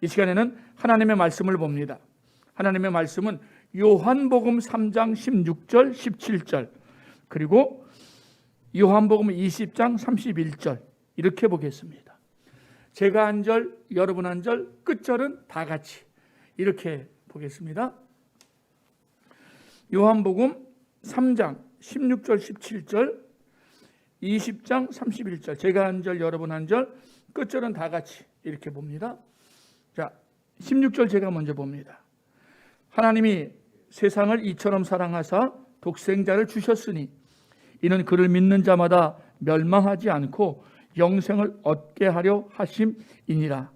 이 시간에는 하나님의 말씀을 봅니다. 하나님의 말씀은 요한복음 3장 16절 17절 그리고 요한복음 20장 31절 이렇게 보겠습니다. 제가 한 절, 여러분 한 절, 끝절은 다 같이 이렇게 보겠습니다. 요한복음 3장 16절 17절 20장 31절 제가 한 절, 여러분 한 절, 끝절은 다 같이 이렇게 봅니다. 자, 16절 제가 먼저 봅니다. 하나님이 세상을 이처럼 사랑하사 독생자를 주셨으니 이는 그를 믿는 자마다 멸망하지 않고 영생을 얻게 하려 하심이니라.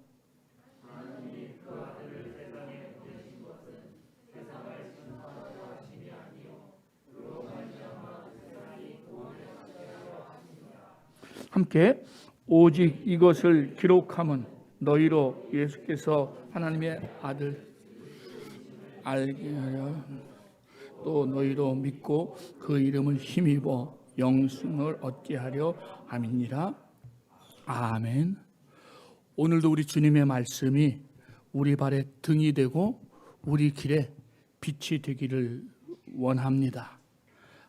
함께 오직 이것을 기록함은 너희로 예수께서 하나님의 아들 알게 하려 또 너희로 믿고 그 이름을 힘입어 영생을 얻게 하려 함이니라. 아멘. 오늘도 우리 주님의 말씀이 우리 발에 등이 되고 우리 길에 빛이 되기를 원합니다.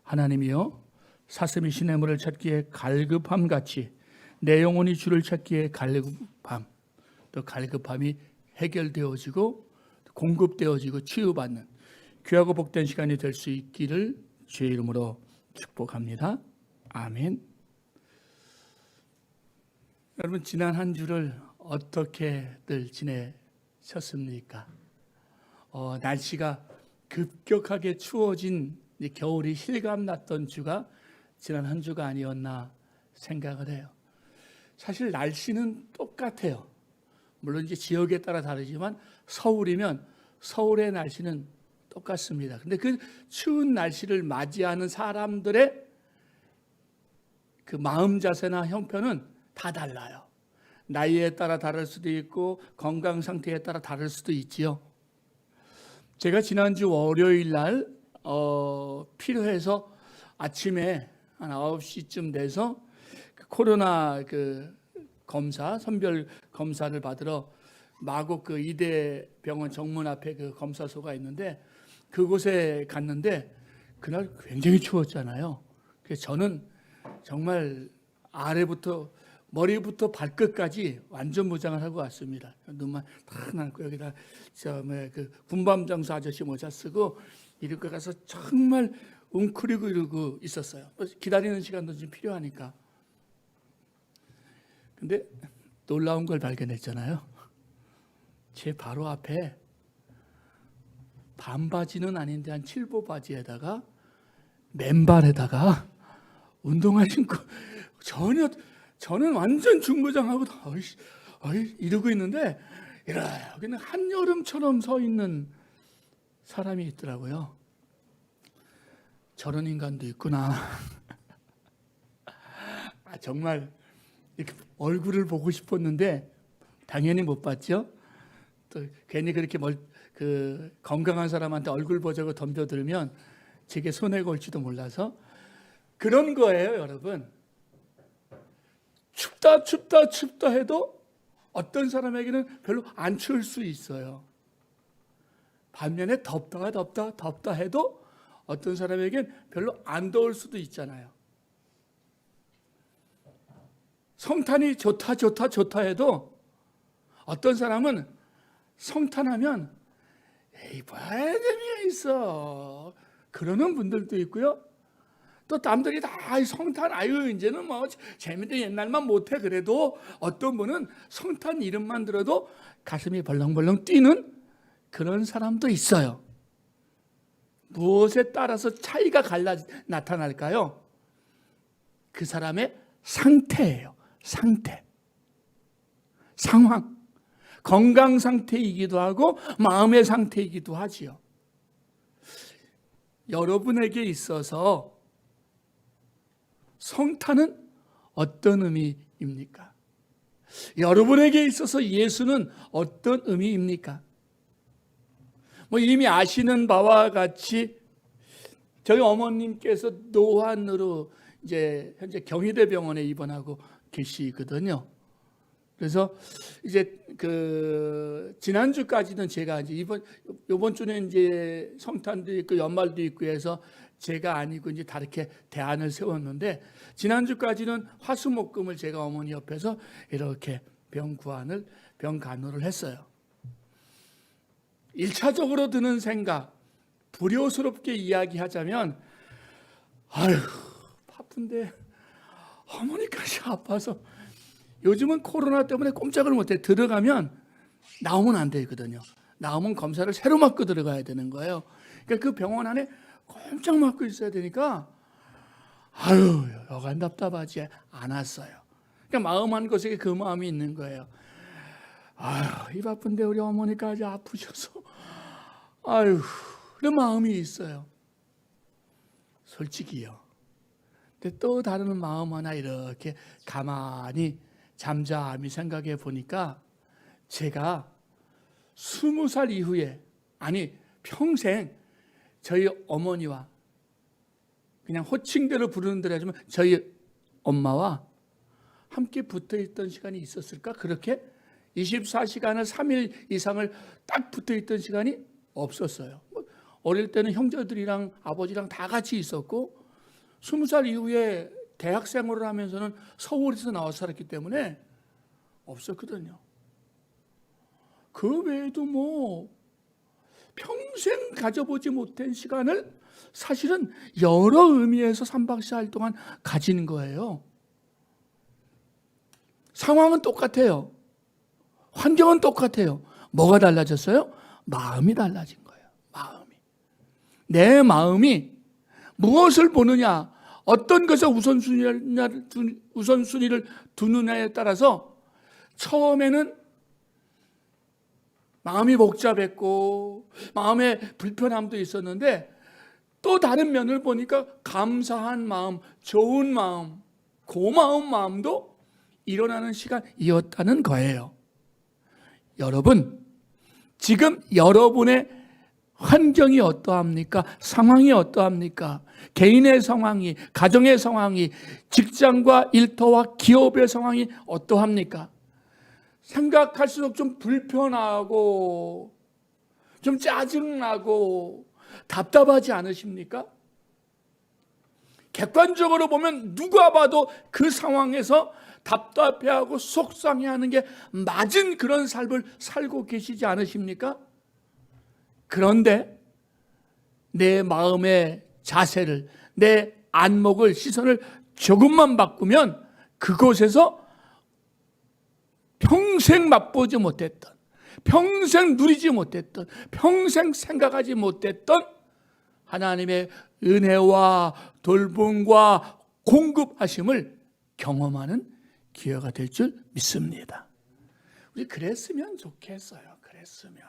하나님이여, 사슴이 시냇물을 찾기에 갈급함 같이 내 영혼이 주를 찾기에 갈급함, 또 갈급함이 해결되어지고 공급되어지고 치유받는 귀하고 복된 시간이 될 수 있기를 주의 이름으로 축복합니다. 아멘. 여러분, 지난 한 주를 어떻게들 지내셨습니까? 날씨가 급격하게 추워진 겨울이 실감났던 주가 지난 한 주가 아니었나 생각을 해요. 사실 날씨는 똑같아요. 물론 이제 지역에 따라 다르지만 서울이면 서울의 날씨는 똑같습니다. 근데 그 추운 날씨를 맞이하는 사람들의 그 마음 자세나 형편은 다 달라요. 나이에 따라 다를 수도 있고 건강 상태에 따라 다를 수도 있지요. 제가 지난주 월요일 날 필요해서 아침에 한 9시쯤 돼서 코로나 검사, 선별 검사를 받으러 마곡 이대병원 정문 앞에 검사소가 있는데 그곳에 갔는데 그날 굉장히 추웠잖아요. 그래서 저는 정말 아래부터 머리부터 발끝까지 완전 무장을 하고 왔습니다. 눈만 탁 감고 여기다 군밤장수 아저씨 모자 쓰고 이렇게 가서 정말 웅크리고 이러고 있었어요. 기다리는 시간도 좀 필요하니까. 근데 놀라운 걸 발견했잖아요. 제 바로 앞에 반바지는 아닌데 한 칠보 바지에다가 맨발에다가 운동화 신고 저는 완전 중무장하고 이러고 있는데 여기는 한여름처럼 서 있는 사람이 있더라고요. 저런 인간도 있구나. 정말 이렇게 얼굴을 보고 싶었는데 당연히 못 봤죠. 또 괜히 그렇게 건강한 사람한테 얼굴 보자고 덤벼들면 제게 손해 걸지도 몰라서 그런 거예요, 여러분. 춥다 해도 어떤 사람에게는 별로 안 추울 수 있어요. 반면에 덥다 해도 어떤 사람에게는 별로 안 더울 수도 있잖아요. 성탄이 좋다 해도 어떤 사람은 성탄하면 에이, 뭐야 재미가 있어 그러는 분들도 있고요. 또 남들이 다 성탄 이제는 뭐 재미도 옛날만 못해 그래도 어떤 분은 성탄 이름만 들어도 가슴이 벌렁벌렁 뛰는 그런 사람도 있어요. 무엇에 따라서 차이가 나타날까요? 그 사람의 상태예요. 상태, 상황, 건강 상태이기도 하고 마음의 상태이기도 하지요. 여러분에게 있어서 성탄은 어떤 의미입니까? 여러분에게 있어서 예수는 어떤 의미입니까? 이미 아시는 바와 같이 저희 어머님께서 노환으로 이제 현재 경희대병원에 입원하고 계시거든요. 그래서 이제 지난주까지는 제가 이제 이번 주는 이제 성탄도 있고 연말도 있고 해서 제가 아니고 이제 다르게 대안을 세웠는데, 지난주까지는 화수목금을 제가 어머니 옆에서 이렇게 병 간호를 했어요. 1차적으로 드는 생각, 불효스럽게 이야기하자면, 아휴, 바쁜데 어머니까지 아파서, 요즘은 코로나 때문에 꼼짝을 못해. 들어가면 나오면 안 되거든요. 나오면 검사를 새로 맞고 들어가야 되는 거예요. 그러니까 그 병원 안에 꼼짝 맞고 있어야 되니까 아유, 여간 답답하지 않았어요. 그러니까 마음 한 곳에 그 마음이 있는 거예요. 아유, 이 바쁜데 우리 어머니까지 아프셔서 아유, 그런 마음이 있어요. 솔직히요. 근데 또 다른 마음 하나 이렇게 가만히 잠잠히 생각해 보니까, 제가 20살 이후에, 아니 평생 저희 어머니와, 그냥 호칭대로 부르는 대로 하지만 저희 엄마와 함께 붙어 있던 시간이 있었을까? 그렇게 24시간을 3일 이상을 딱 붙어 있던 시간이 없었어요. 어릴 때는 형제들이랑 아버지랑 다 같이 있었고, 20살 이후에 대학생활을 하면서는 서울에서 나와 살았기 때문에 없었거든요. 그 외에도 뭐 평생 가져보지 못한 시간을 사실은 여러 의미에서 3박 4일 동안 가진 거예요. 상황은 똑같아요. 환경은 똑같아요. 뭐가 달라졌어요? 마음이 달라진 거예요. 마음이. 내 마음이 무엇을 보느냐, 어떤 것에 우선순위를 두느냐에 따라서 처음에는 마음이 복잡했고 마음에 불편함도 있었는데, 또 다른 면을 보니까 감사한 마음, 좋은 마음, 고마운 마음도 일어나는 시간이었다는 거예요. 여러분, 지금 여러분의 환경이 어떠합니까? 상황이 어떠합니까? 개인의 상황이, 가정의 상황이, 직장과 일터와 기업의 상황이 어떠합니까? 생각할수록 좀 불편하고 좀 짜증나고 답답하지 않으십니까? 객관적으로 보면 누가 봐도 그 상황에서 답답해하고 속상해하는 게 맞은 그런 삶을 살고 계시지 않으십니까? 그런데 내 마음의 자세를, 내 안목을, 시선을 조금만 바꾸면 그곳에서 평생 맛보지 못했던, 평생 누리지 못했던, 평생 생각하지 못했던 하나님의 은혜와 돌봄과 공급하심을 경험하는 기회가 될 줄 믿습니다. 우리 그랬으면 좋겠어요. 그랬으면.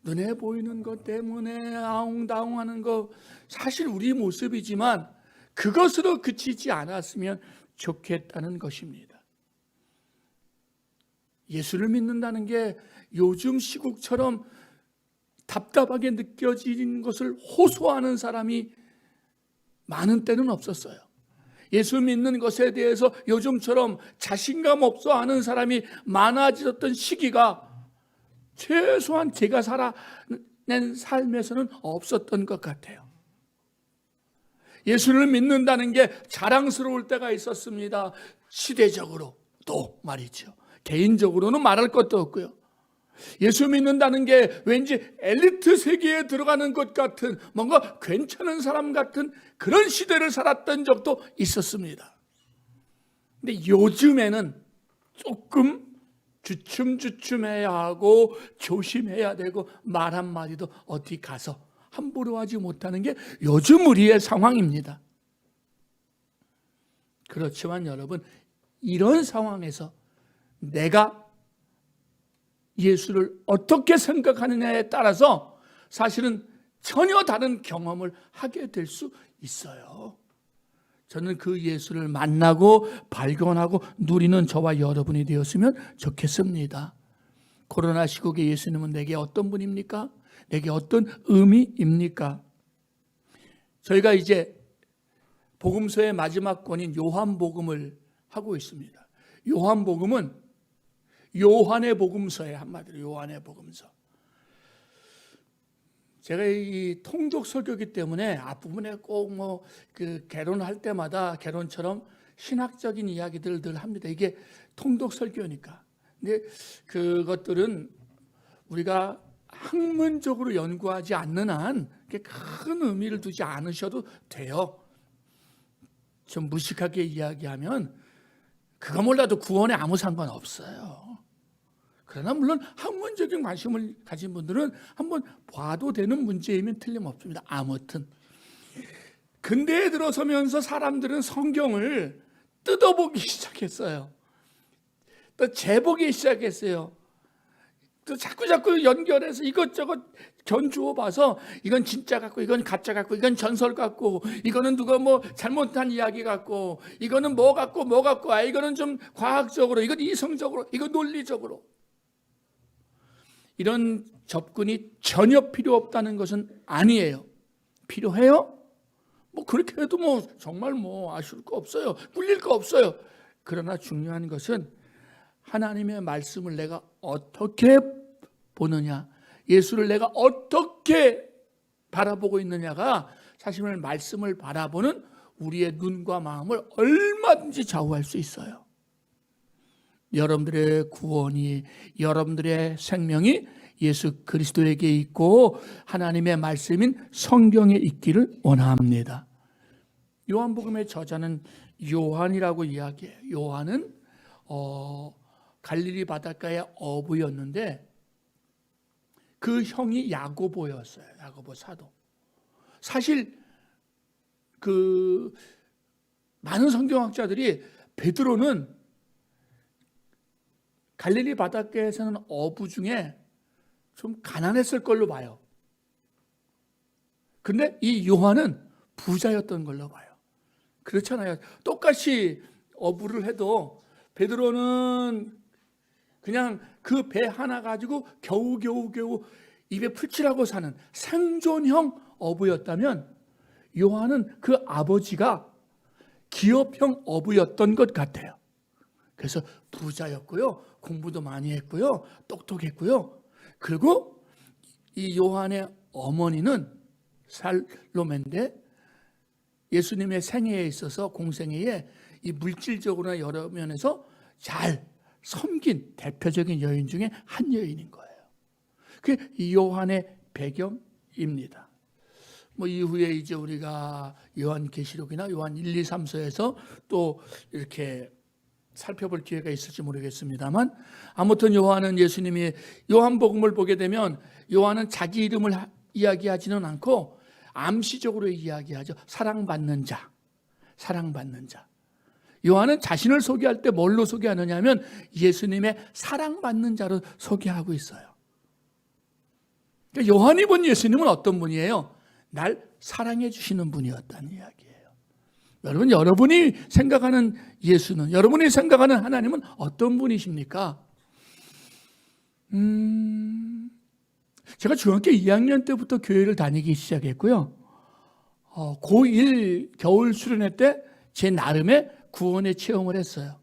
눈에 보이는 것 때문에 아웅다웅하는 거 사실 우리 모습이지만 그것으로 그치지 않았으면 좋겠다는 것입니다. 예수를 믿는다는 게 요즘 시국처럼 답답하게 느껴지는 것을 호소하는 사람이 많은 때는 없었어요. 예수 믿는 것에 대해서 요즘처럼 자신감 없어 하는 사람이 많아졌던 시기가 최소한 제가 살아낸 삶에서는 없었던 것 같아요. 예수를 믿는다는 게 자랑스러울 때가 있었습니다. 시대적으로도 말이죠. 개인적으로는 말할 것도 없고요. 예수 믿는다는 게 왠지 엘리트 세계에 들어가는 것 같은, 뭔가 괜찮은 사람 같은 그런 시대를 살았던 적도 있었습니다. 근데 요즘에는 조금 주춤주춤해야 하고 조심해야 되고 말 한마디도 어디 가서 함부로 하지 못하는 게 요즘 우리의 상황입니다. 그렇지만 여러분, 이런 상황에서 내가 예수를 어떻게 생각하느냐에 따라서 사실은 전혀 다른 경험을 하게 될 수 있어요. 저는 그 예수를 만나고 발견하고 누리는 저와 여러분이 되었으면 좋겠습니다. 코로나 시국에 예수님은 내게 어떤 분입니까? 내게 어떤 의미입니까? 저희가 이제 복음서의 마지막 권인 요한복음을 하고 있습니다. 요한복음은 요한의 복음서에 한마디로 요한의 복음서. 제가 이 통독 설교이기 때문에 앞부분에 꼭 뭐 그 개론할 때마다 개론처럼 신학적인 이야기들을 늘 합니다. 이게 통독 설교니까. 근데 그것들은 우리가 학문적으로 연구하지 않는 한 큰 의미를 두지 않으셔도 돼요. 좀 무식하게 이야기하면 그거 몰라도 구원에 아무 상관없어요. 그러나 물론 학문적인 관심을 가진 분들은 한번 봐도 되는 문제이면 틀림없습니다. 아무튼 근대에 들어서면서 사람들은 성경을 뜯어보기 시작했어요. 또 재보기 시작했어요. 또 자꾸 연결해서 이것저것 견주어 봐서 이건 진짜 같고 이건 가짜 같고 이건 전설 같고 이거는 누가 뭐 잘못한 이야기 같고 이거는 뭐 같고 이거는 좀 과학적으로 이건 이성적으로 이건 논리적으로 이런 접근이 전혀 필요 없다는 것은 아니에요. 필요해요? 뭐 그렇게 해도 뭐 정말 뭐 아쉬울 거 없어요. 꿀릴 거 없어요. 그러나 중요한 것은 하나님의 말씀을 내가 어떻게 보느냐, 예수를 내가 어떻게 바라보고 있느냐가 사실 말씀을 바라보는 우리의 눈과 마음을 얼마든지 좌우할 수 있어요. 여러분들의 구원이, 여러분들의 생명이 예수 그리스도에게 있고 하나님의 말씀인 성경에 있기를 원합니다. 요한복음의 저자는 요한이라고 이야기해요. 요한은 갈릴리 바닷가의 어부였는데 그 형이 야고보였어요. 야고보 사도. 사실 그 많은 성경학자들이 베드로는 갈릴리 바닷가에 사는 어부 중에 좀 가난했을 걸로 봐요. 근데 이 요한은 부자였던 걸로 봐요. 그렇잖아요. 똑같이 어부를 해도 베드로는 그냥 그 배 하나 가지고 겨우 입에 풀칠하고 사는 생존형 어부였다면 요한은 그 아버지가 기업형 어부였던 것 같아요. 그래서 부자였고요. 공부도 많이 했고요. 똑똑했고요. 그리고 이 요한의 어머니는 살로메인데 예수님의 생애에 있어서 공생애에 이 물질적으로나 여러 면에서 잘 섬긴 대표적인 여인 중에 한 여인인 거예요. 그게 이 요한의 배경입니다. 뭐 이후에 이제 우리가 요한계시록이나 요한 1, 2, 3서에서 또 이렇게 살펴볼 기회가 있을지 모르겠습니다만 아무튼 요한은 예수님이 요한복음을 보게 되면 요한은 자기 이름을 이야기하지는 않고 암시적으로 이야기하죠. 사랑받는 자, 사랑받는 자. 요한은 자신을 소개할 때 뭘로 소개하느냐 하면 예수님의 사랑받는 자로 소개하고 있어요. 그러니까 요한이 본 예수님은 어떤 분이에요? 날 사랑해 주시는 분이었다는 이야기예요. 여러분, 여러분이 생각하는 예수는, 여러분이 생각하는 하나님은 어떤 분이십니까? 제가 중학교 2학년 때부터 교회를 다니기 시작했고요. 고1 겨울 수련회 때 제 나름의 구원의 체험을 했어요.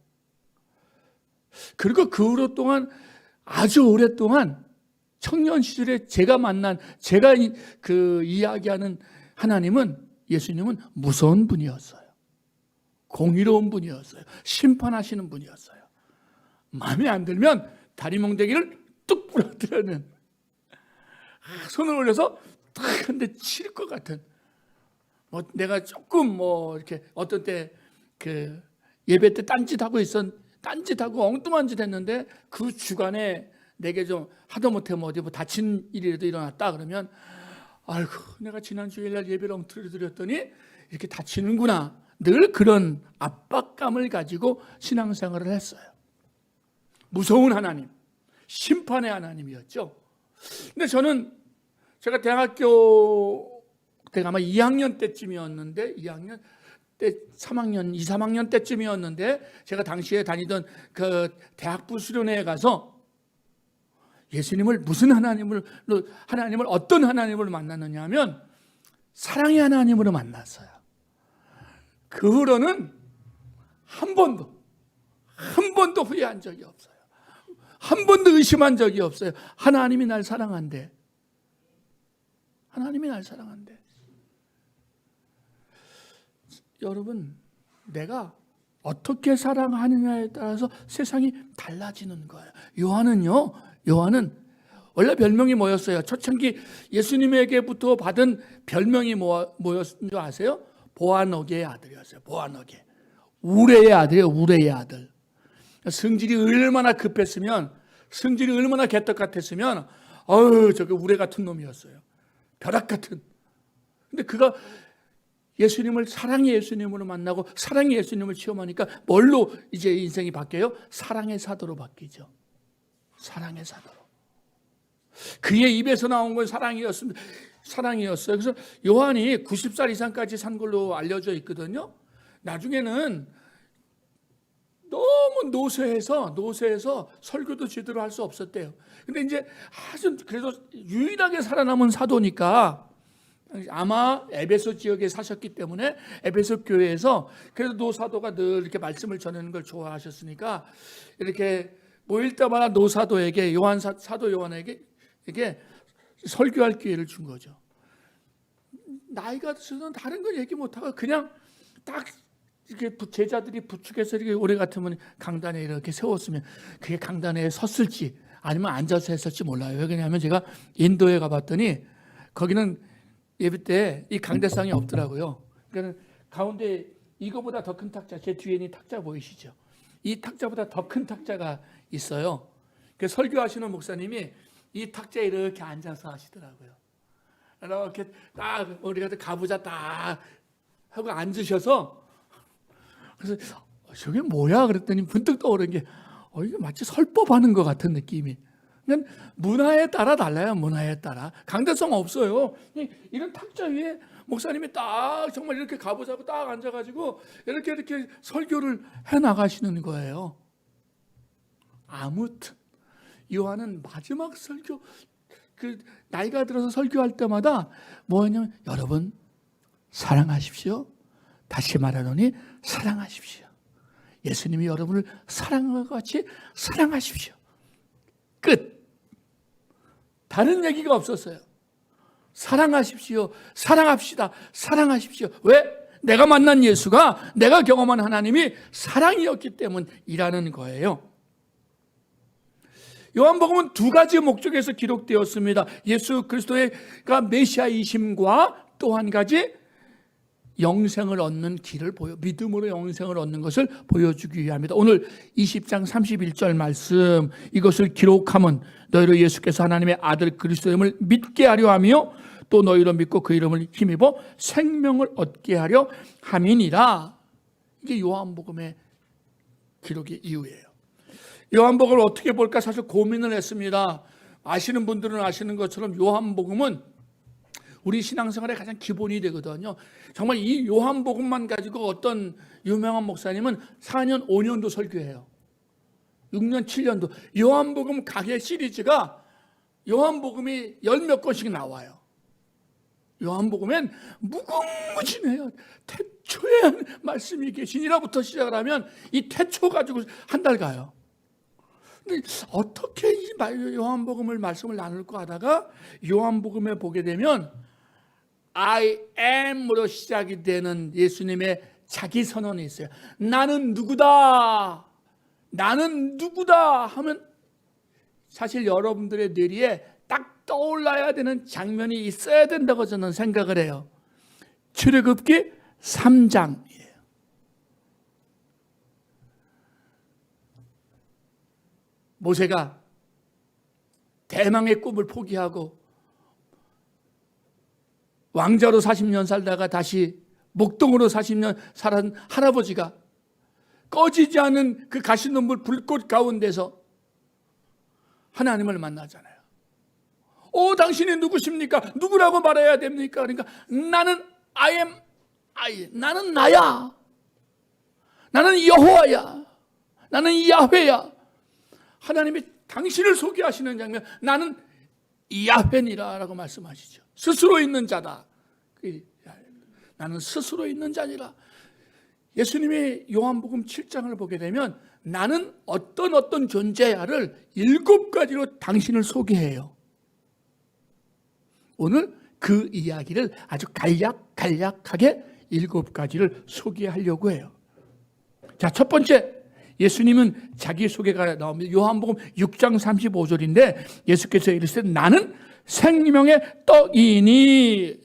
그리고 그 후로 동안 아주 오랫동안 청년 시절에 제가 만난, 제가 그 이야기하는 하나님은, 예수님은 무서운 분이었어요. 공의로운 분이었어요. 심판하시는 분이었어요. 마음에 안 들면 다리 몽둥이를 뚝 부러뜨려는, 손을 올려서 딱 한 대 칠 것 같은, 뭐 내가 조금 뭐 이렇게 어떤 때 그 예배 때 딴짓하고 엉뚱한 짓 했는데 그 주간에 내게 좀 하다 못해 뭐 어디 뭐 다친 일이라도 일어났다 그러면 아이고 내가 지난 주일날 예배를 엉터리 드렸더니 이렇게 다치는구나, 늘 그런 압박감을 가지고 신앙생활을 했어요. 무서운 하나님, 심판의 하나님이었죠. 근데 제가 대학교 때가 아마 2학년 때쯤이었는데 2학년 때 3학년, 2, 3학년 때쯤이었는데 제가 당시에 다니던 그 대학부 수련회에 가서 예수님을 무슨 하나님을 어떤 하나님을 만났느냐 하면 사랑의 하나님으로 만났어요. 그 후로는 한 번도 후회한 적이 없어요. 한 번도 의심한 적이 없어요. 하나님이 날 사랑한대. 하나님이 날 사랑한대. 여러분, 내가 어떻게 사랑하느냐에 따라서 세상이 달라지는 거예요. 요한은 원래 별명이 뭐였어요? 초창기 예수님에게부터 받은 별명이 뭐였는지 아세요? 보아너게의 아들이었어요. 보아너게. 우레의 아들이에요. 우레의 아들. 성질이 얼마나 급했으면, 성질이 얼마나 개떡 같았으면, 저게 우레 같은 놈이었어요. 벼락 같은. 근데 그가 예수님을 사랑의 예수님으로 만나고 사랑의 예수님을 체험하니까 뭘로 이제 인생이 바뀌어요? 사랑의 사도로 바뀌죠. 사랑의 사도로. 그의 입에서 나온 건 사랑이었습니다. 사랑이었어요. 그래서 요한이 90살 이상까지 산 걸로 알려져 있거든요. 나중에는 너무 노쇠해서 설교도 제대로 할 수 없었대요. 근데 이제 아주 그래도 유일하게 살아남은 사도니까 아마 에베소 지역에 사셨기 때문에 에베소 교회에서 그래도 노사도가 늘 이렇게 말씀을 전하는 걸 좋아하셨으니까 이렇게 모일 때마다 노사도에게 사도 요한에게 이게 설교할 기회를 준 거죠. 나이가 들어서는 다른 걸 얘기 못하고 그냥 딱 이렇게 제자들이 부축해서 이렇게 올해 같으면 강단에 이렇게 세웠으면 그게 강단에 섰을지 아니면 앉아서 했을지 몰라요. 왜냐하면 제가 인도에 가봤더니 거기는 예배 때 이 강대상이 없더라고요. 그러니까 가운데 이거보다 더 큰 탁자, 제 뒤에 있는 탁자 보이시죠? 이 탁자보다 더 큰 탁자가 있어요. 그 설교하시는 목사님이 이 탁자에 이렇게 앉아서 하시더라고요. 이렇게 딱 우리가 가부좌 딱 하고 앉으셔서 그래서 저게 뭐야 그랬더니 문득 떠오른 게 이게 마치 설법하는 것 같은 느낌이. 그러니까 문화에 따라 달라요. 문화에 따라 강대성 없어요. 이런 탁자 위에 목사님이 딱 정말 이렇게 가보자고 딱 앉아가지고 이렇게 설교를 해 나가시는 거예요. 아무튼 요한은 마지막 설교 나이가 들어서 설교할 때마다 뭐냐면 여러분 사랑하십시오. 다시 말하노니 사랑하십시오. 예수님이 여러분을 사랑과 같이 사랑하십시오. 끝. 다른 얘기가 없었어요. 사랑하십시오. 사랑합시다. 사랑하십시오. 왜? 내가 만난 예수가, 내가 경험한 하나님이 사랑이었기 때문이라는 거예요. 요한복음은 두 가지 목적에서 기록되었습니다. 예수 그리스도가 메시아이심과 또 한 가지 영생을 얻는 길을 믿음으로 영생을 얻는 것을 보여주기 위함이다. 오늘 20장 31절 말씀, 이것을 기록함은 너희로 예수께서 하나님의 아들 그리스도임을 믿게 하려 하며 또 너희로 믿고 그 이름을 힘입어 생명을 얻게 하려 함이니라. 이게 요한복음의 기록의 이유예요. 요한복음을 어떻게 볼까 사실 고민을 했습니다. 아시는 분들은 아시는 것처럼 요한복음은 우리 신앙생활의 가장 기본이 되거든요. 정말 이 요한복음만 가지고 어떤 유명한 목사님은 4년, 5년도 설교해요. 6년, 7년도. 요한복음 강해 시리즈가 요한복음이 10몇 권씩 나와요. 요한복음엔 무궁무진해요. 태초에 말씀이 계시니라부터 시작을 하면 이 태초 가지고 한 달 가요. 근데 어떻게 이 요한복음을 말씀을 나눌까 하다가 요한복음에 보게 되면 I am으로 시작이 되는 예수님의 자기 선언이 있어요. 나는 누구다. 나는 누구다 하면 사실 여러분들의 뇌리에 딱 떠올라야 되는 장면이 있어야 된다고 저는 생각을 해요. 출애굽기 3장이에요. 모세가 대망의 꿈을 포기하고 왕자로 40년 살다가 다시 목동으로 40년 살은 할아버지가 꺼지지 않은 그 가시 눈물 불꽃 가운데서 하나님을 만나잖아요. 당신이 누구십니까? 누구라고 말해야 됩니까? 그러니까 나는 나는 나야. 나는 여호와야. 나는 야훼야. 하나님이 당신을 소개하시는 장면, 나는 야훼니라라고 말씀하시죠. 스스로 있는 자다. 나는 스스로 있는 자니라. 예수님이 요한복음 7장을 보게 되면 나는 어떤 존재야를 7가지로 당신을 소개해요. 오늘 그 이야기를 아주 간략하게 7가지를 소개하려고 해요. 자, 첫 번째, 예수님은 자기소개가 나옵니다. 요한복음 6장 35절인데 예수께서 이르시되 나는 생명의 떡이니.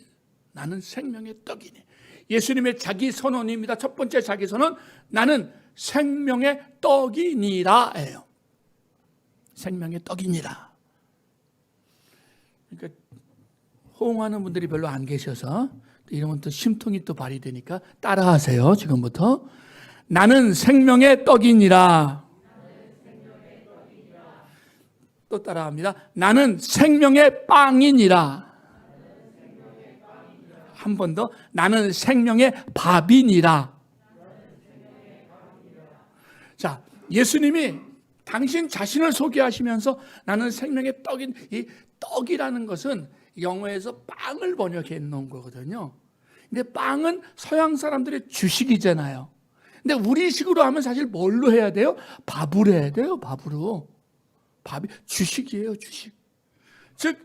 나는 생명의 떡이니. 예수님의 자기 선언입니다. 첫 번째 자기 선언, 나는 생명의 떡이니라 예요. 생명의 떡이니라. 그러니까 호응하는 분들이 별로 안 계셔서 이러면 또 심통이 또 발휘되니까 따라하세요. 지금부터. 나는 생명의 떡이니라. 또 따라합니다. 나는 생명의 빵이니라. 한 번 더. 나는 생명의 밥이니라. 자, 예수님이 당신 자신을 소개하시면서 나는 생명의 떡인, 이 떡이라는 것은 영어에서 빵을 번역해 놓은 거거든요. 근데 빵은 서양 사람들의 주식이잖아요. 근데 우리식으로 하면 사실 뭘로 해야 돼요? 밥으로 해야 돼요. 밥으로. 밥이 주식이에요. 주식. 즉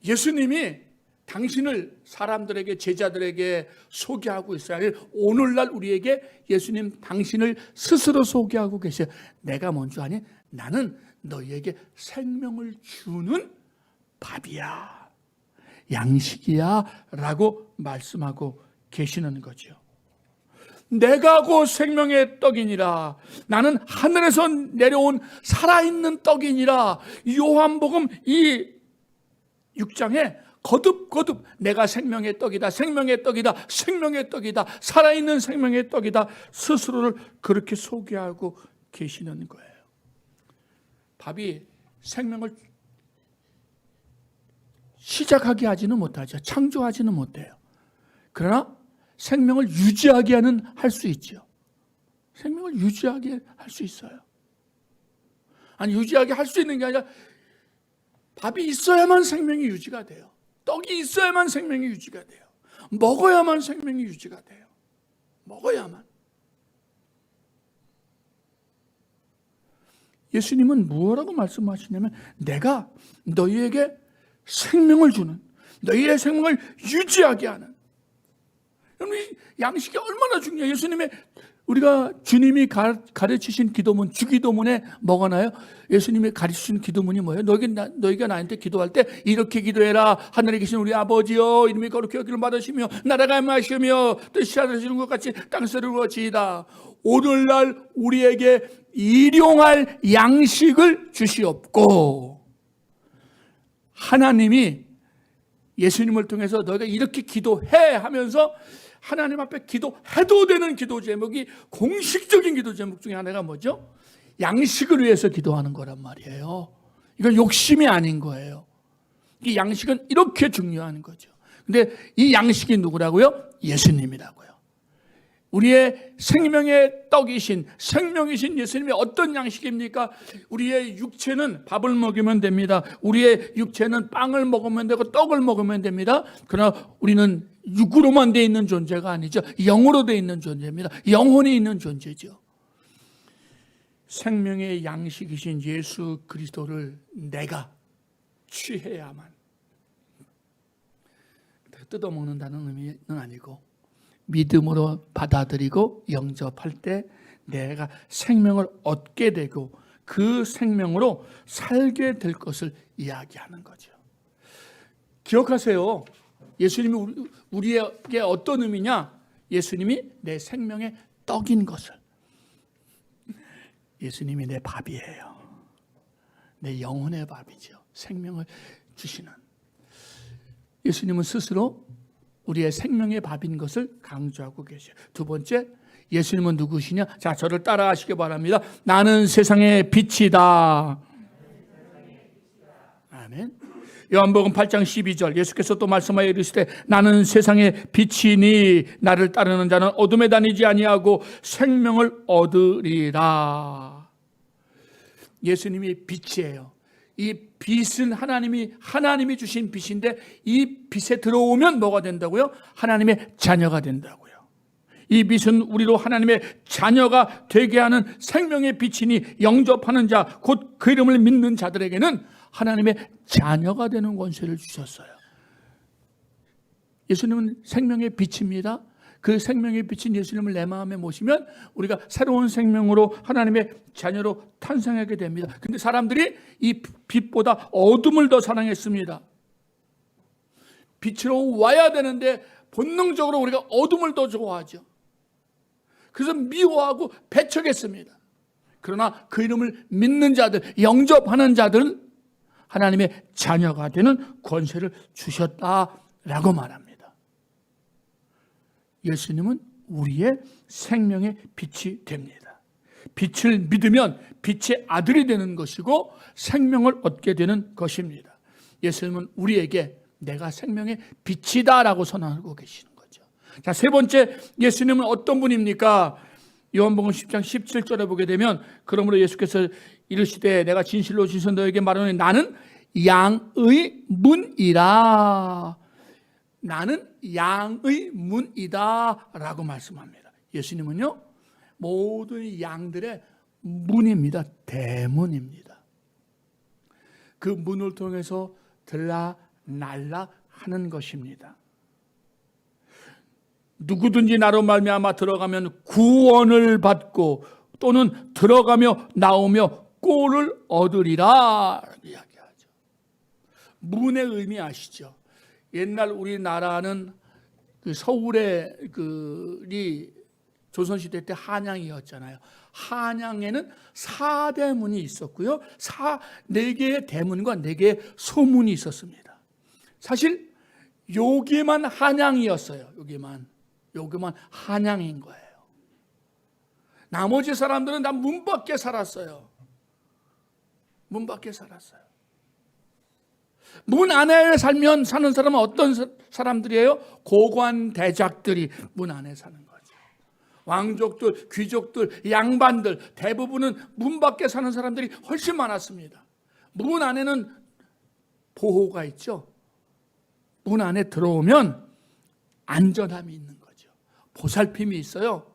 예수님이 당신을 사람들에게, 제자들에게 소개하고 있어요. 오늘날 우리에게 예수님 당신을 스스로 소개하고 계셔요. 내가 뭔지 아니? 나는 너희에게 생명을 주는 밥이야, 양식이야 라고 말씀하고 계시는 거죠. 내가 곧 생명의 떡이니라. 나는 하늘에서 내려온 살아있는 떡이니라. 요한복음 이 6장에 거듭 내가 생명의 떡이다, 생명의 떡이다, 생명의 떡이다, 살아있는 생명의 떡이다, 스스로를 그렇게 소개하고 계시는 거예요. 밥이 생명을 시작하게 하지는 못하죠. 창조하지는 못해요. 그러나 생명을 유지하게 할 수 있죠. 생명을 유지하게 할 수 있어요. 아니, 유지하게 할 수 있는 게 아니라 밥이 있어야만 생명이 유지가 돼요. 떡이 있어야만 생명이 유지가 돼요. 먹어야만 생명이 유지가 돼요. 먹어야만. 예수님은 무엇라고 말씀하시냐면 내가 너희에게 생명을 주는, 너희의 생명을 유지하게 하는. 여러분, 양식이 얼마나 중요해요. 예수님의, 우리가 주님이 가르치신 기도문, 주기도문에 뭐가 나요? 예수님이 가르치신 기도문이 뭐예요? 너희가 나한테 기도할 때 이렇게 기도해라. 하늘에 계신 우리 아버지여, 이름이 거룩히 여기를 받으시며 나라가 임하시며 뜻이 하늘에 것 같이 땅에서 이루어지이다. 오늘날 우리에게 일용할 양식을 주시옵고. 하나님이 예수님을 통해서 너희가 이렇게 기도해 하면서 하나님 앞에 기도해도 되는 기도 제목이, 공식적인 기도 제목 중에 하나가 뭐죠? 양식을 위해서 기도하는 거란 말이에요. 이건 욕심이 아닌 거예요. 이 양식은 이렇게 중요한 거죠. 근데 이 양식이 누구라고요? 예수님이라고요. 우리의 생명의 떡이신, 생명이신 예수님이 어떤 양식입니까? 우리의 육체는 밥을 먹으면 됩니다. 우리의 육체는 빵을 먹으면 되고 떡을 먹으면 됩니다. 그러나 우리는 육으로만 돼 있는 존재가 아니죠. 영으로 돼 있는 존재입니다. 영혼이 있는 존재죠. 생명의 양식이신 예수 그리스도를 내가 취해야만, 뜯어먹는다는 의미는 아니고 믿음으로 받아들이고 영접할 때 내가 생명을 얻게 되고 그 생명으로 살게 될 것을 이야기하는 거죠. 기억하세요. 예수님이 우리에게 어떤 의미냐? 예수님이 내 생명의 떡인 것을. 예수님이 내 밥이에요. 내 영혼의 밥이죠. 생명을 주시는. 예수님은 스스로 우리의 생명의 밥인 것을 강조하고 계셔요. 두 번째, 예수님은 누구시냐? 자, 저를 따라하시기 바랍니다. 나는 세상의 빛이다. 아멘. 요한복음 8장 12절 예수께서 또 말씀하여 이르시되 나는 세상의 빛이니 나를 따르는 자는 어둠에 다니지 아니하고 생명을 얻으리라. 예수님이 빛이에요. 이 빛은 하나님이 주신 빛인데 이 빛에 들어오면 뭐가 된다고요? 하나님의 자녀가 된다고요. 이 빛은 우리로 하나님의 자녀가 되게 하는 생명의 빛이니 영접하는 자, 곧 그 이름을 믿는 자들에게는 하나님의 자녀가 되는 권세를 주셨어요. 예수님은 생명의 빛입니다. 그 생명의 빛인 예수님을 내 마음에 모시면 우리가 새로운 생명으로 하나님의 자녀로 탄생하게 됩니다. 근데 사람들이 이 빛보다 어둠을 더 사랑했습니다. 빛으로 와야 되는데 본능적으로 우리가 어둠을 더 좋아하죠. 그래서 미워하고 배척했습니다. 그러나 그 이름을 믿는 자들, 영접하는 자들은 하나님의 자녀가 되는 권세를 주셨다라고 말합니다. 예수님은 우리의 생명의 빛이 됩니다. 빛을 믿으면 빛의 아들이 되는 것이고 생명을 얻게 되는 것입니다. 예수님은 우리에게 내가 생명의 빛이다라고 선언하고 계시는 거죠. 자, 세 번째, 예수님은 어떤 분입니까? 요한복음 10장 17절에 보게 되면, 그러므로 예수께서 이르시되 내가 진실로 진실로 너에게 말하노니 나는 양의 문이라. 나는 양의 문이다 라고 말씀합니다. 예수님은요, 모든 양들의 문입니다. 대문입니다. 그 문을 통해서 들라 날라 하는 것입니다. 누구든지 나로 말미암아 들어가면 구원을 받고 또는 들어가며 나오며 꼴을 얻으리라 이야기하죠. 문의 의미 아시죠? 옛날 우리나라는 그 서울의 조선시대 때 한양이었잖아요. 한양에는 4대문이 있었고요. 4개의 대문과 4개의 소문이 있었습니다. 사실 여기만 한양이었어요. 여기만 한양인 거예요. 나머지 사람들은 다 문 밖에 살았어요. 문 밖에 살았어요. 문 안에 사는 사람은 어떤 사람들이에요? 고관 대작들이 문 안에 사는 거죠. 왕족들, 귀족들, 양반들 대부분은 문 밖에 사는 사람들이 훨씬 많았습니다. 문 안에는 보호가 있죠. 문 안에 들어오면 안전함이 있는 거죠. 보살핌이 있어요.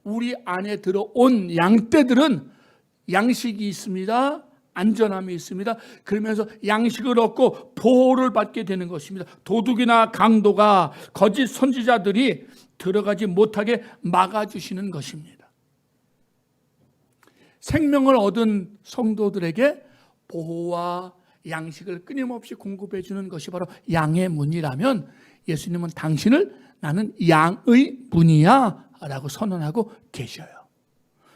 우리 안에 들어온 양떼들은 양식이 있습니다. 안전함이 있습니다. 그러면서 양식을 얻고 보호를 받게 되는 것입니다. 도둑이나 강도가 거짓 선지자들이 들어가지 못하게 막아주시는 것입니다. 생명을 얻은 성도들에게 보호와 양식을 끊임없이 공급해 주는 것이 바로 양의 문이라면, 예수님은 당신을 나는 양의 문이야 라고 선언하고 계셔요.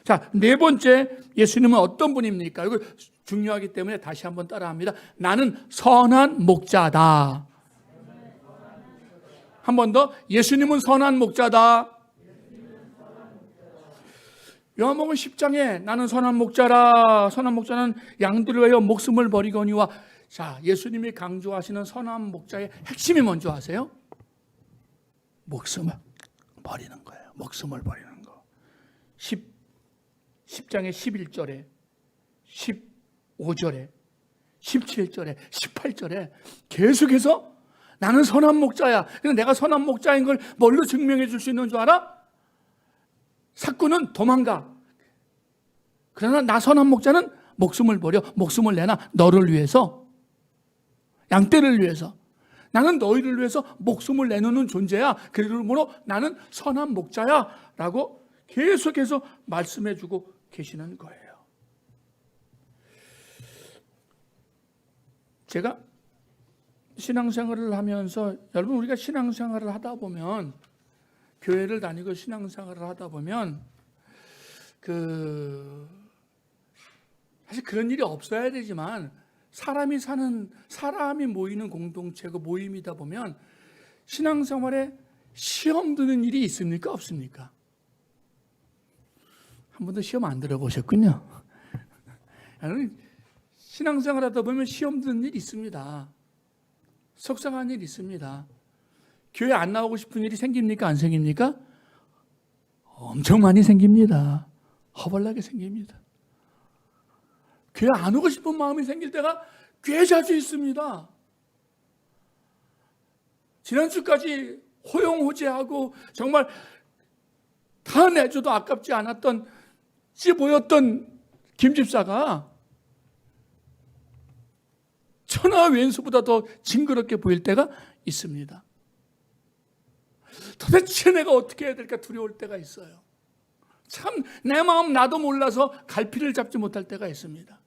자, 네 번째, 예수님은 어떤 분입니까? 이거 중요하기 때문에 다시 한번 따라합니다. 나는 선한 목자다. 한 번 더, 예수님은 선한 목자다. 요한복음 10장에 나는 선한 목자라. 선한 목자는 양들을 위하여 목숨을 버리거니와. 자, 예수님이 강조하시는 선한 목자의 핵심이 뭔지 아세요? 목숨을 버리는 거예요. 목숨을 버리는 거. 10장의 11절에 15절에 17절에 18절에 계속해서 나는 선한 목자야. 내가 선한 목자인 걸 뭘로 증명해 줄 수 있는 줄 알아? 삭구는 도망가. 그러나 나 선한 목자는 목숨을 버려, 목숨을 내놔. 너를 위해서, 양떼를 위해서. 나는 너희를 위해서 목숨을 내놓는 존재야. 그러므로 나는 선한 목자야 라고 계속해서 말씀해 주고 계시는 거예요. 제가 신앙생활을 하면서, 여러분, 우리가 신앙생활을 하다 보면, 교회를 다니고 신앙생활을 하다 보면 사실 그런 일이 없어야 되지만, 사람이 모이는 공동체고 모임이다 보면 신앙생활에 시험 드는 일이 있습니까? 없습니까? 한 번도 시험 안 들어보셨군요. 신앙생활 하다 보면 시험 드는 일이 있습니다. 속상한 일이 있습니다. 교회 안 나오고 싶은 일이 생깁니까? 안 생깁니까? 엄청 많이 생깁니다. 허벌나게 생깁니다. 교회 안 오고 싶은 마음이 생길 때가 꽤 자주 있습니다. 지난주까지 호용호재하고 정말 다 내줘도 아깝지 않았던 찌 보였던 김 집사가 천하 왼수보다 더 징그럽게 보일 때가 있습니다. 도대체 내가 어떻게 해야 될까 두려울 때가 있어요. 참 내 마음 나도 몰라서 갈피를 잡지 못할 때가 있습니다.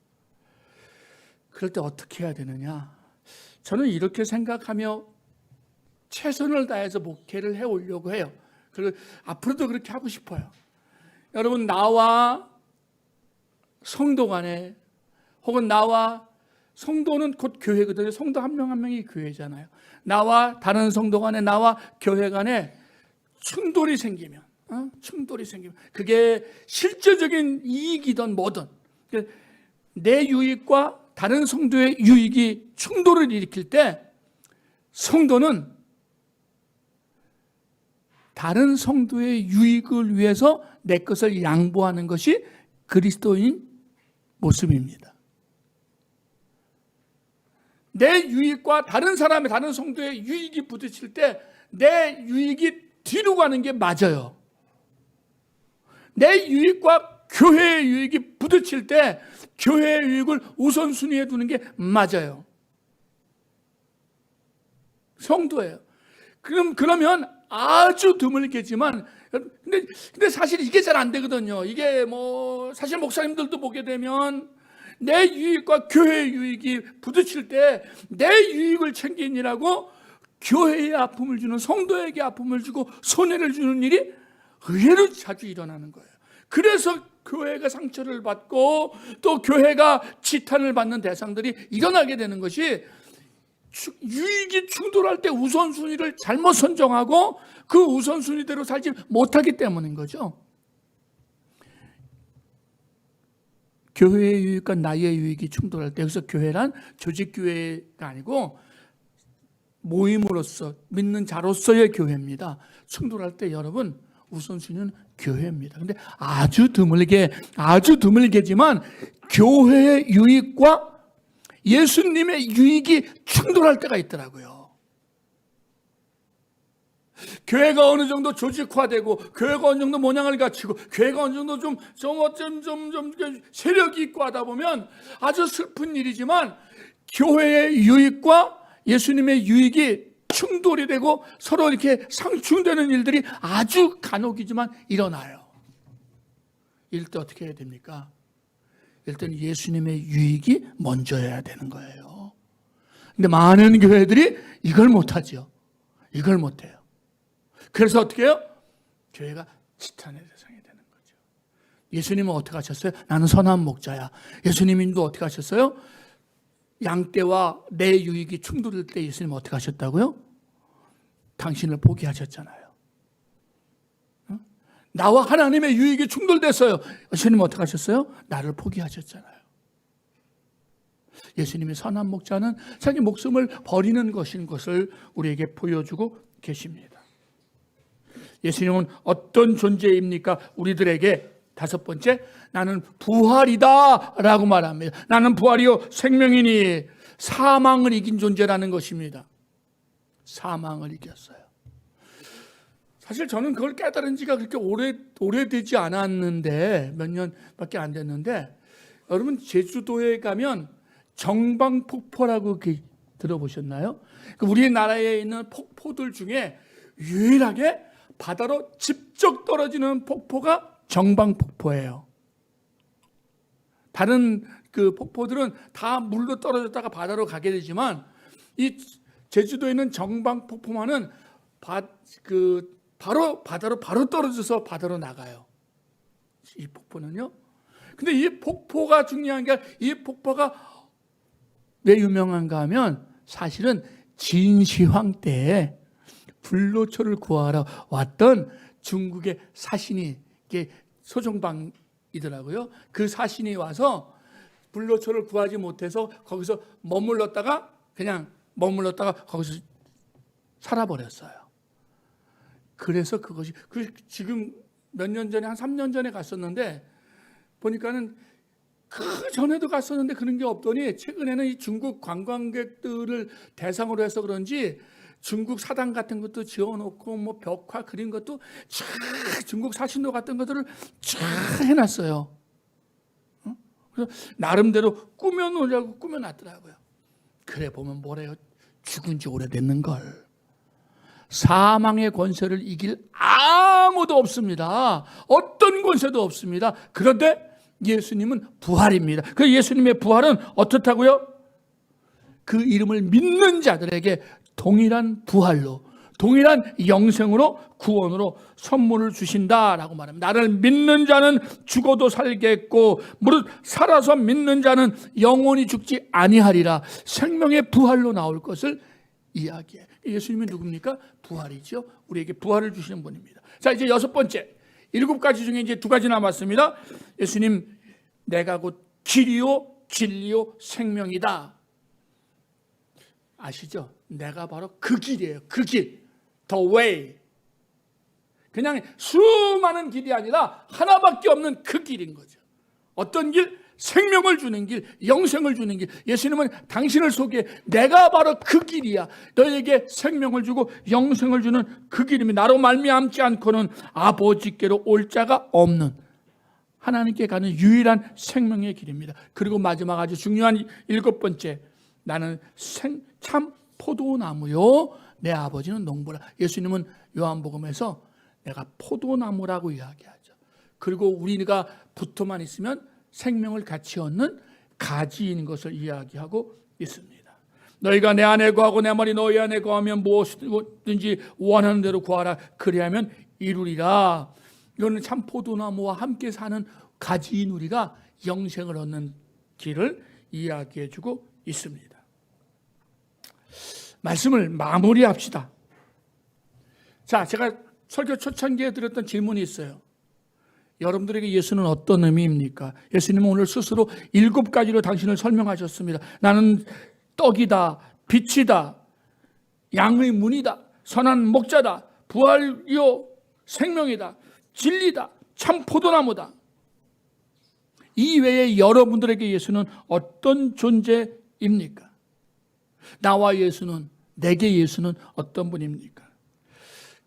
그럴 때 어떻게 해야 되느냐? 저는 이렇게 생각하며 최선을 다해서 목회를 해오려고 해요. 그리고 앞으로도 그렇게 하고 싶어요. 여러분, 나와 성도 간에, 혹은 나와, 성도는 곧 교회거든요. 성도 한 명 한 명이 교회잖아요. 나와 다른 성도 간에, 나와 교회 간에 충돌이 생기면, 그게 실제적인 이익이든 뭐든, 내 유익과 다른 성도의 유익이 충돌을 일으킬 때 성도는 다른 성도의 유익을 위해서 내 것을 양보하는 것이 그리스도인 모습입니다. 내 유익과 다른 사람의, 다른 성도의 유익이 부딪힐 때 내 유익이 뒤로 가는 게 맞아요. 내 유익과 교회의 유익이 부딪힐 때 교회의 유익을 우선순위에 두는 게 맞아요. 성도예요. 그러면 아주 드물겠지만, 근데 사실 이게 잘 안 되거든요. 이게 사실 목사님들도 보게 되면 내 유익과 교회의 유익이 부딪힐 때 내 유익을 챙기느라고 교회에 아픔을 주는, 성도에게 아픔을 주고 손해를 주는 일이 의외로 자주 일어나는 거예요. 그래서 교회가 상처를 받고 또 교회가 지탄을 받는 대상들이 일어나게 되는 것이, 유익이 충돌할 때 우선순위를 잘못 선정하고 그 우선순위대로 살지 못하기 때문인 거죠. 교회의 유익과 나의 유익이 충돌할 때, 여기서 교회란 조직교회가 아니고 모임으로서, 믿는 자로서의 교회입니다. 충돌할 때 여러분, 우선순위는 교회입니다. 근데 아주 드물게지만 교회의 유익과 예수님의 유익이 충돌할 때가 있더라고요. 교회가 어느 정도 조직화되고, 교회가 어느 정도 모양을 갖추고, 교회가 어느 정도 좀 세력이 있고 하다 보면 아주 슬픈 일이지만, 교회의 유익과 예수님의 유익이 충돌이 되고 서로 이렇게 상충되는 일들이 아주 간혹이지만 일어나요. 이럴 때 어떻게 해야 됩니까? 일단 예수님의 유익이 먼저여야 되는 거예요. 근데 많은 교회들이 이걸 못하죠. 이걸 못해요. 그래서 어떻게 해요? 교회가 지탄의 대상이 되는 거죠. 예수님은 어떻게 하셨어요? 나는 선한 목자야. 예수님도 어떻게 하셨어요? 양떼와 내 유익이 충돌할 때 예수님은 어떻게 하셨다고요? 당신을 포기하셨잖아요. 나와 하나님의 유익이 충돌됐어요. 예수님은 어떻게 하셨어요? 나를 포기하셨잖아요. 예수님의 선한 목자는 자기 목숨을 버리는 것인 것을 우리에게 보여주고 계십니다. 예수님은 어떤 존재입니까? 우리들에게 다섯 번째, 나는 부활이다 라고 말합니다. 나는 부활이요 생명이니, 사망을 이긴 존재라는 것입니다. 사망을 이겼어요. 사실 저는 그걸 깨달은 지가 그렇게 오래되지 않았는데, 몇 년밖에 안 됐는데, 여러분 제주도에 가면 정방폭포라고 들어보셨나요? 우리나라에 있는 폭포들 중에 유일하게 바다로 직접 떨어지는 폭포가 정방폭포예요. 다른 그 폭포들은 다 물로 떨어졌다가 바다로 가게 되지만, 이 제주도에 있는 정방폭포만은 바로 바다로 떨어져서 바다로 나가요. 이 폭포는요. 근데 이 폭포가 중요한 게, 이 폭포가 왜 유명한가 하면, 사실은 진시황 때에 불로초를 구하러 왔던 중국의 사신이, 이게 소종방이더라고요. 그 사신이 와서 불로초를 구하지 못해서 거기서 머물렀다가 거기서 살아버렸어요. 그래서 그것이, 지금 몇 년 전에, 한 3년 전에 갔었는데, 보니까는 그 전에도 갔었는데 그런 게 없더니, 최근에는 이 중국 관광객들을 대상으로 해서 그런지 중국 사당 같은 것도 지어놓고 뭐 벽화 그린 것도 쫙 중국 사신도 같은 것들을 쫙 해놨어요. 그래서 나름대로 꾸며놓으려고 꾸며놨더라고요. 그래 보면 뭐래요? 죽은 지 오래됐는걸. 사망의 권세를 이길 아무도 없습니다. 어떤 권세도 없습니다. 그런데 예수님은 부활입니다. 그 예수님의 부활은 어떻다고요? 그 이름을 믿는 자들에게 동일한 부활로, 동일한 영생으로, 구원으로 선물을 주신다라고 말합니다. 나를 믿는 자는 죽어도 살겠고 무릇 살아서 믿는 자는 영원히 죽지 아니하리라. 생명의 부활로 나올 것을 이야기해요. 예수님이 누굽니까? 부활이죠. 우리에게 부활을 주시는 분입니다. 자, 이제 6번째, 7가지 중에 이제 2가지 남았습니다. 예수님, 내가 곧 길이요 진리요 생명이다. 아시죠? 내가 바로 그 길이에요. 그 길, the way. 그냥 수많은 길이 아니라 하나밖에 없는 그 길인 거죠. 어떤 길? 생명을 주는 길, 영생을 주는 길. 예수님은 당신을 소개해, 내가 바로 그 길이야. 너에게 생명을 주고 영생을 주는 그 길입니다. 나로 말미암지 않고는 아버지께로 올 자가 없는, 하나님께 가는 유일한 생명의 길입니다. 그리고 마지막 아주 중요한 7번째, 나는 참 포도나무요, 내 아버지는 농부라. 예수님은 요한복음에서 내가 포도나무라고 이야기하죠. 그리고 우리가 붙어만 있으면 생명을 같이 얻는 가지인 것을 이야기하고 있습니다. 너희가 내 안에 거하고 내 말이 너희 안에 거하면 무엇이든지 원하는 대로 구하라. 그리하면 이루리라. 이거는 참 포도나무와 함께 사는 가지인 우리가 영생을 얻는 길을 이야기해주고 있습니다. 말씀을 마무리합시다. 자, 제가 설교 초창기에 드렸던 질문이 있어요. 여러분들에게 예수는 어떤 의미입니까? 예수님은 오늘 스스로 7가지로 당신을 설명하셨습니다. 나는 떡이다, 빛이다, 양의 문이다, 선한 목자다, 부활이요 생명이다, 진리다, 참 포도나무다. 이 외에 여러분들에게 예수는 어떤 존재입니까? 나와 예수는, 내게 예수는 어떤 분입니까?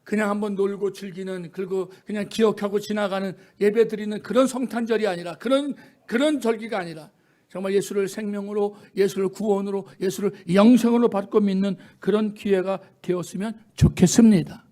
그냥 한번 놀고 즐기는, 그리고 그냥 기억하고 지나가는, 예배 드리는 그런 성탄절이 아니라, 그런 절기가 아니라 정말 예수를 생명으로, 예수를 구원으로, 예수를 영생으로 받고 믿는 그런 기회가 되었으면 좋겠습니다.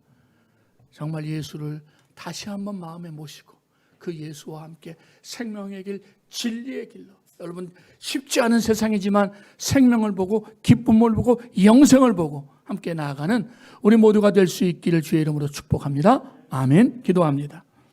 정말 예수를 다시 한번 마음에 모시고 그 예수와 함께 생명의 길, 진리의 길로, 여러분 쉽지 않은 세상이지만 생명을 보고 기쁨을 보고 영생을 보고 함께 나아가는 우리 모두가 될 수 있기를 주의 이름으로 축복합니다. 아멘. 기도합니다.